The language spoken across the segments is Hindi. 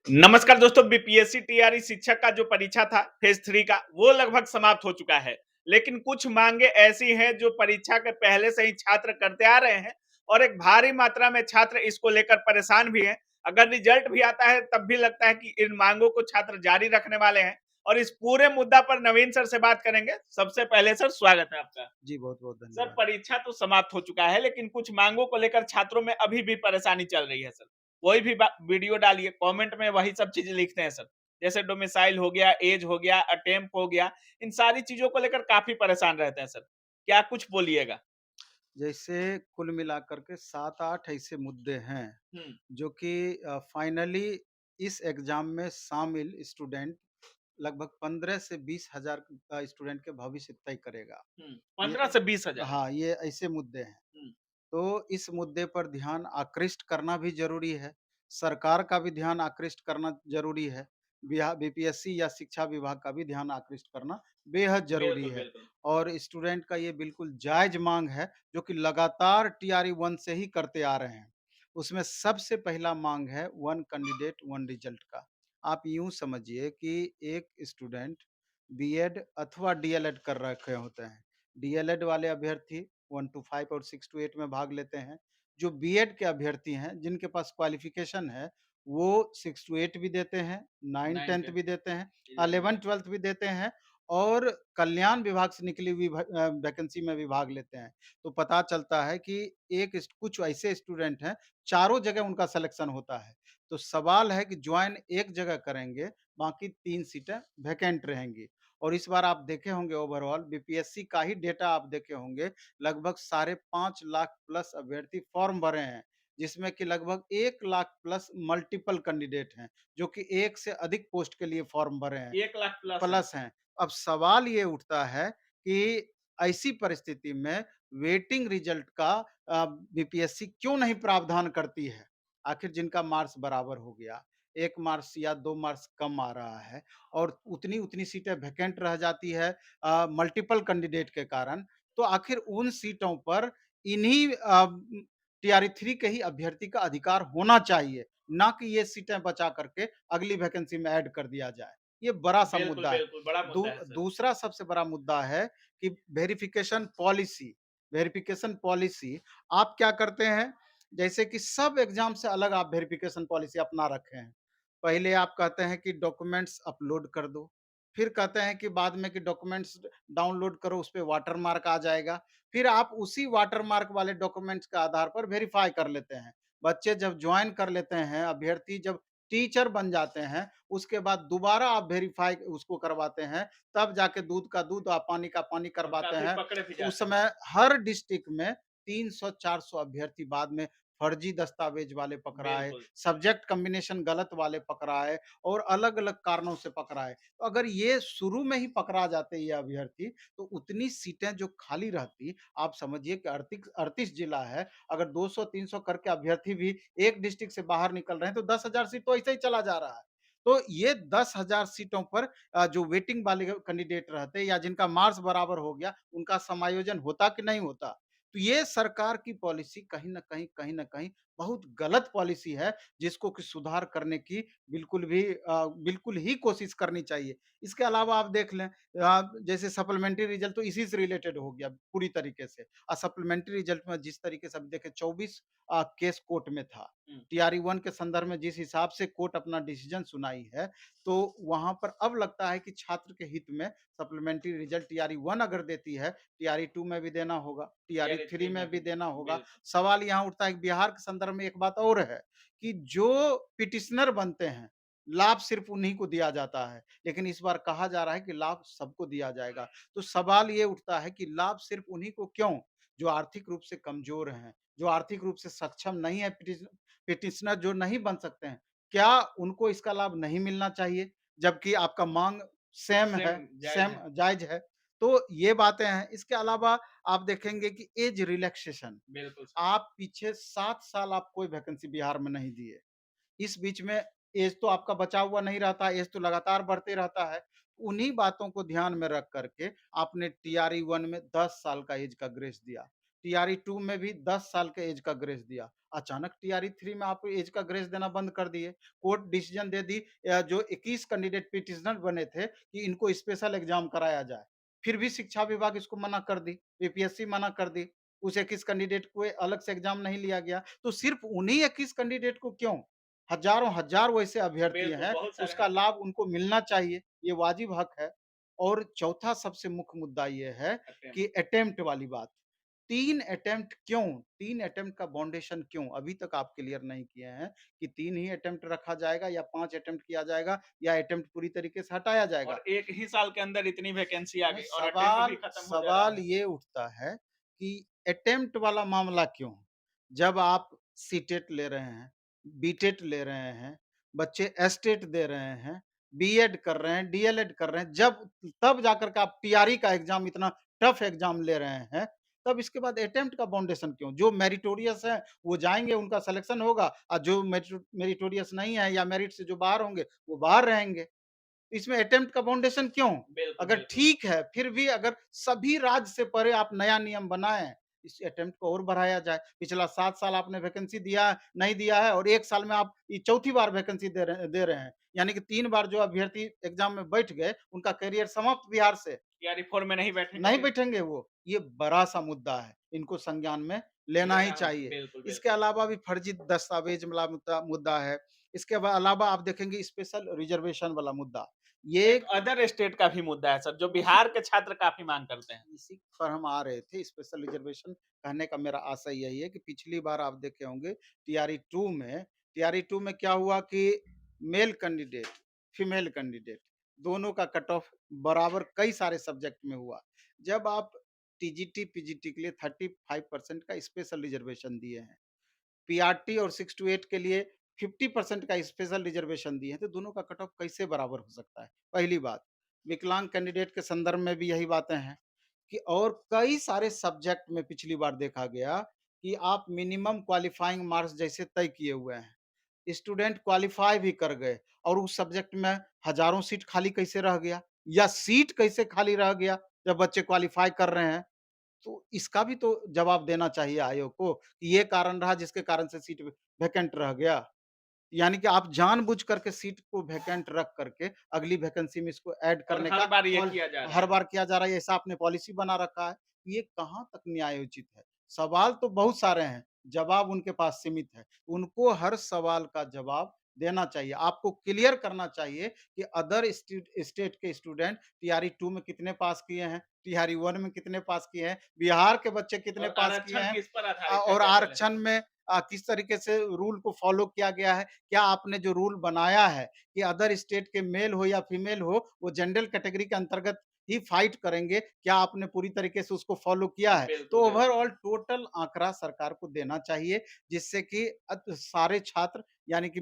नमस्कार दोस्तों, बीपीएससी टीआरई शिक्षक का जो परीक्षा था फेज 3 का वो लगभग समाप्त हो चुका है। लेकिन कुछ मांगे ऐसी हैं जो परीक्षा के पहले से ही छात्र करते आ रहे हैं और एक भारी मात्रा में छात्र इसको लेकर परेशान भी हैं। अगर रिजल्ट भी आता है तब भी लगता है कि इन मांगों को छात्र जारी रखने वाले हैं और इस पूरे मुद्दा पर नवीन सर से बात करेंगे। सबसे पहले सर, स्वागत है आपका। जी, बहुत-बहुत सर, धन्यवाद। परीक्षा तो समाप्त हो चुका है, लेकिन कुछ मांगों को लेकर छात्रों में अभी भी परेशानी चल रही है सर। कोई भी वीडियो डालिए, कमेंट में वही सब चीजें लिखते हैं सर। जैसे डोमिसाइल हो गया, एज हो गया, अटेम्प्ट हो गया, इन सारी चीजों को लेकर काफी परेशान रहते हैं सर। क्या कुछ बोलिएगा? जैसे कुल मिलाकर के 7-8 ऐसे मुद्दे हैं, हम्म। जो कि फाइनली इस एग्ज़ाम में शामिल स्टूडेंट लगभग 15 से 20 हज़ार स्टूडेंट के भविष्य तय करेगा। ये 15 से 20 हजार। हाँ, ये ऐसे मुद्दे हैं। हम्म। तो इस मुद्दे पर ध्यान आकृष्ट करना भी ज़रूरी है। सरकार का भी ध्यान आकृष्ट करना ज़रूरी है। बीपीएससी या शिक्षा विभाग का भी ध्यान आकृष्ट करना बेहद ज़रूरी बिल्कुल है। बिल्कुल। और स्टूडेंट का ये बिल्कुल जायज़ माँग है, जो कि लगातार टीआरई 1 से ही करते आ रहे हैं। उसमें सबसे पहला माँग है 1 कैंडिडेट 1 रिज़ल्ट का। आप यूँ समझिए कि एक स्टूडेंट बीएड अथवा डीएलएड कर रखे होते हैं। डीएलएड वाले अभ्यर्थी 1 टू 5 और 6 टू 8 में भाग लेते हैं। जो बीएड के अभ्यर्थी हैं, जिनके पास क्वालिफ़िकेशन है, वो 6 टू 8 भी देते हैं, 9-10th 9 10 भी देते हैं, 11 11th-12th भी देते हैं और कल्याण विभाग से निकली हुई वैकेंसी में भी भाग लेते हैं। तो पता चलता है कि कुछ ऐसे स्टूडेंट हैं, चारों जगह उनका सिलेक्शन होता है। तो सवाल है कि जॉइन एक जगह करेंगे, बाकी 3 सीटें वैकेंट रहेंगी। और इस बार आप देखे होंगे ओवरऑल बीपीएससी का ही डेटा आप देखे होंगे, लगभग साढ़े 5 लाख प्लस अभ्यर्थी फॉर्म भरे हैं, जिसमें कि लगभग 1 लाख प्लस मल्टीपल कैंडिडेट हैं, जो कि 1 से अधिक पोस्ट के लिए फॉर्म भरे हैं, 1 लाख प्लस है। प्लस हैं। अब सवाल ये उठता है कि ऐसी परिस्थिति में वेटिंग रिजल्ट का बीपीएससी क्यों नहीं प्रावधान करती है? आखिर जिनका मार्क्स बराबर हो गया, 1 मार्क्स या 2 मार्क्स कम आ रहा है और उतनी-उतनी सीटें वैकेंट रह जाती है मल्टीपल कैंडिडेट के कारण, तो आखिर उन सीटों पर इन्हीं टीआरई 3 के ही अभ्यर्थी का अधिकार होना चाहिए, ना कि ये सीटें बचा करके अगली वैकेंसी में ऐड कर दिया जाए। ये बड़ा-सा बिल्कुल मुद्दा है। बिल्कुल, बड़ा मुद्दा है सर। दूसरा सबसे बड़ा मुद्दा है कि वेरिफिकेशन पॉलिसी आप क्या करते हैं, जैसे कि सब एग्ज़ाम से अलग आप वेरिफिकेशन पॉलिसी अपना रखे हैं। पहले आप कहते हैं कि डॉक्यूमेंट्स अपलोड कर दो, फिर कहते हैं कि बाद में कि डॉक्यूमेंट्स डाउनलोड करो, उसपे वाटरमार्क आ जाएगा। फिर आप उसी वाटरमार्क वाले डॉक्यूमेंट्स के आधार पर वेरीफ़ाई कर लेते हैं। बच्चे जब जॉइन कर लेते हैं, अभ्यर्थी जब टीचर बन जाते हैं, उसके बाद दोबारा आप वेरीफ़ाई उसको करवाते हैं, तब जाके दूध का दूध और पानी का पानी और करवाते काफी हैं। पकड़े भी तो उस जाते हैं समय सर। हर डिस्ट्रिक्ट में 300-400 अभ्यर्थी बाद में फर्जी दस्तावेज वाले पकड़ाए, बिल्कुल। सब्जेक्ट कॉम्बिनेशन गलत वाले पकड़ाए और अलग-अलग कारणों से पकड़ाए। तो अगर ये शुरू में ही पकड़ा जाते ये अभ्यर्थी, तो उतनी सीटें जो खाली रहती, आप समझिए कि 38 जिला है, अगर 200-300 करके अभ्यर्थी भी एक डिस्ट्रिक्ट से बाहर निकल रहे हैं, तो 10,000 सीट तो ऐसे ही चला जा रहा है। तो ये 10,000 सीटों पर जो वेटिंग वाले कैंडिडेट रहते या जिनका मार्क्स बराबर हो गया, उनका समायोजन होता कि नहीं होता? तो ये सरकार की पॉलिसी कहीं न कहीं बहुत गलत पॉलिसी है, जिसको कि सुधार करने की बिल्कुल ही कोशिश करनी चाहिए। इसके अलावा आप देख लें जैसे सप्लीमेंट्री रिजल्ट तो इसी से रिलेटेड हो गया पूरी तरीके से। सप्लीमेंट्री रिजल्ट में जिस तरीके से अब देखें 24 केस कोर्ट में था। हुँ। टीआरई 1 के संदर्भ में जिस हिसाब से कोर्ट अपना डिसीजन सुनाई है, तो वहाँ पर अब लगता है कि छात्र के हित में सप्लीमेंट्री रिजल्ट टीआरई 1 अगर देती है, टीआरई 2 में भी देना होगा, टीआरई टियर 3 3 में में भी भी। देना होगा। बिल्कुल। सवाल यहाँ उठता है कि बिहार के संदर्भ में एक बात और है कि जो पिटिशनर बनते हैं, लाभ सिर्फ़ उन्हीं को दिया जाता है, लेकिन इस बार कहा जा रहा है कि लाभ सबको दिया जाएगा। तो सवाल ये उठता है कि लाभ सिर्फ़ उन्हीं को क्यों? जो आर्थिक रूप से कमज़ोर हैं, जो आर्थिक रूप से सक्षम नहीं है, पिटिशनर जो नहीं बन सकते हैं, क्या उनको इसका लाभ नहीं मिलना चाहिए? जबकि आपका माँग सेम सेम है, जायज़ सेम है। जायज़ है। तो ये बातें हैं। इसके अलावा आप देखेंगे कि ऐज रिलैक्सेशन बिल्कुल सर। आप पीछे 7 साल आप कोई वैकेंसी बिहार में नहीं दिए। इस बीच में ऐज तो आपका बचा हुआ नहीं रहता, ऐज तो लगातार बढ़ते रहता है। उन्हीं बातों को ध्यान में रख कर के आपने टीआरई 1 में 10 साल का ऐज का ग्रेस दिया। टीआरई 2 में भी 10 साल के एज का ग्रेस दिया। अचानक टीआरई 3 में आप एज का ग्रेस देना बंद कर दिए। कोर्ट डिसीजन दे दी जो 21 कैंडिडेट पिटिशनर बने थे कि इनको स्पेशल एग्ज़ाम कराया जाए। फिर भी शिक्षा विभाग इसको मना कर दी, यूपीएससी मना कर दी। उस 21 कैंडिडेट को अलग से एग्ज़ाम नहीं लिया गया। तो सिर्फ़ उन्हीं 21 कैंडिडेट को क्यों? हज़ारों हजार वैसे अभ्यर्थी बिल्कुल, हैं, बहुत सारे उसका हैं। लाभ उनको मिलना चाहिए, ये वाजिब हक है। और चौथा सबसे मुख्य मुद्दा ये है कि अटेम्प्ट। अटेम्प्ट वाली बात। 3 अटेम्प्ट क्यों? 3 अटेम्प्ट का फाउंडेशन क्यों? अभी तक आप क्लियर नहीं किए हैं कि 3 ही अटेम्प्ट रखा जाएगा या 5 अटेम्प्ट किया जाएगा या अटेम्प्ट पूरी तरीके से हटाया जाएगा। और एक ही साल के अंदर इतनी वैकेंसी आ नहीं, गई और अटेम्प्ट भी सवाल खत्म हो जा रहा सवाल है। ये उठता है कि अटेम्प्ट वाला मामला क्यों? जब आप सीटेट ले रहे हैं, बीटेट ले रहे हैं, बच्चे एसटेट दे रहे हैं, बीएड कर रहे हैं, डीएलएड कर रहे हैं, जब तब जाकर के आप टीआरई का एग्ज़ाम इतना टफ एग्ज़ाम ले रहे हैं, तब इसके बाद अटेम्प्ट का फाउंडेशन क्यों? जो मेरिटोरियस हैं, वो जाएँगे, उनका सिलेक्शन होगा और जो मेरिटोरियस नहीं है या मेरिट से जो बाहर होंगे, वो बाहर रहेंगे। इसमें अटेम्प्ट का फाउंडेशन क्यों? बिल्कुल, अगर बिल्कुल। ठीक है, फिर भी अगर सभी राज्य से परे आप नया नियम बनाएँ, इस अटेम्प्ट को और बढ़ाया जाए। पिछला 7 साल आपने वैकेंसी दिया नहीं दिया है और 1 साल में आप ये चौथी बार वैकेंसी दे रहे हैं। यानी कि 3 बार जो अभ्यर्थी एग्ज़ाम में बैठ गए, उनका करियर समाप्त बिहार से। या रिफॉर्म में नहीं बैठेंगे नहीं फिर? बैठेंगे वो। ये बड़ा-सा मुद्दा है, इनको संज्ञान में लेना ही लेना होगा। चाहिए। बिल्कुल, इसके बिल्कुल। अलावा भी फर्जी दस्तावेज वाला मुद्दा है। इसके अलावा आप देखेंगे स्पेशल रिज़र्वेशन वाला मुद्दा। ये एक अदर स्टेट का भी मुद्दा है सर, जो उसी बिहार के छात्र काफ़ी माँग करते हैं। इसी पर हम आ रहे थे। स्पेशल रिज़र्वेशन कहने का मेरा आशय यही है कि पिछली बार आप देखे होंगे टीआरई 2 में क्या हुआ कि मेल कैंडिडेट, फीमेल कैंडिडेट दोनों का कट ऑफ बराबर कई सारे सब्जेक्ट में हुआ। जब आप टीजीटी, पीजीटी के लिए 35% का स्पेशल रिज़र्वेशन दिए हैं, पीआरटी और 6 टू 8 के लिए 50% का स्पेशल रिज़र्वेशन दिए हैं, तो दोनों का कट ऑफ कैसे बराबर हो सकता है? पहली बात। विकलांग कैंडिडेट के संदर्भ में भी यही बातें हैं कि और कई सारे सब्जेक्ट में पिछली बार देखा गया कि आप मिनिमम क्वालिफाइंग मार्क्स जैसे तय किए हुए हैं। स्टूडेंट क्वालीफाई भी कर गए और उस सब्जेक्ट में हज़ारों सीट खाली कैसे रह गया? या सीट कैसे खाली रह गया जब बच्चे क्वालीफाई कर रहे हैं? तो इसका भी तो जवाब देना चाहिए आयोग को कि ये कारण रहा जिसके कारण से सीट वैकेंट रह गया। यानी कि आप जानबूझ करके सीट को वैकेंट रख करके अगली वैकेंसी में इसको ऐड और करने हर का बार ये पॉल किया जा रहा हर है। बार किया जा रहा है, ऐसा आपने पॉलिसी बना रखा है। ये कहाँ तक न्यायोचित है? सवाल तो बहुत सारे हैं, जवाब उनके पास सीमित है। उनको हर सवाल का जवाब देना चाहिए। आपको क्लियर करना चाहिए कि अदर स्टेट के स्टूडेंट टीआरई 2 में कितने पास किए हैं, टीआरई 1 में कितने पास किए हैं, बिहार के बच्चे कितने और पास किए आरक्षण हैं किस पर आधारित है, और क्या चले? आरक्षण में किस तरीके से रूल को फॉलो किया गया है? क्या आपने जो रूल बनाया है कि अदर स्टेट के मेल हो या फीमेल हो, वो जनरल कैटेगरी के अंतर्गत ही फाइट करेंगे, क्या आपने पूरी तरीके से उसको फॉलो किया है? बिल्कुल, तो बिल्कुल। ओवरऑल टोटल आंकड़ा सरकार को देना चाहिए, जिससे कि सारे छात्र यानी कि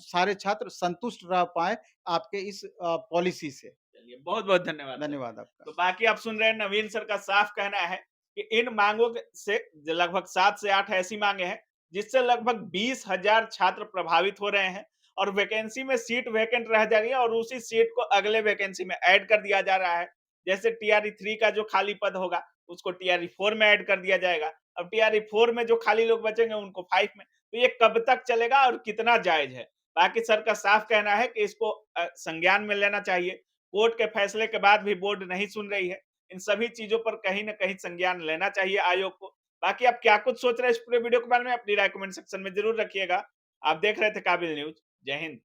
सारे छात्र संतुष्ट रह पाएँ आपके इस पॉलिसी से। चलिए, बहुत-बहुत धन्यवाद सर। धन्यवाद आपका। तो बाकी आप सुन रहे हैं नवीन सर का साफ कहना है कि इन माँगों के से लगभग 7 से 8 ऐसी माँगे हैं, जिससे लगभग 20,000 छात्र प्रभावित हो रहे हैं और वैकेंसी में सीट वैकेंट रह जा रही है और उसी सीट को अगले वैकेंसी में ऐड कर दिया जा रहा है। जैसे टीआरई 3 का जो खाली पद होगा, उसको टीआरई 4 में ऐड कर दिया जाएगा। अब टीआरई 4 में जो खाली लोग बचेंगे, उनको 5 में। तो ये कब तक चलेगा और कितना जायज़ है? बाकी सर का साफ कहना है कि इसको संज्ञान में लेना चाहिए। कोर्ट के फैसले के बाद भी बोर्ड नहीं सुन रही है। इन सभी चीज़ों पर कहीं न कहीं संज्ञान लेना चाहिए आयोग को। बाकी आप क्या कुछ सोच रहे हैं इस पूरे वीडियो के बारे में? अपनी राय कमेंट सेक्शन में ज़रूर रखिएगा। आप देख रहे थे काबिल न्यूज़। जय हिंद।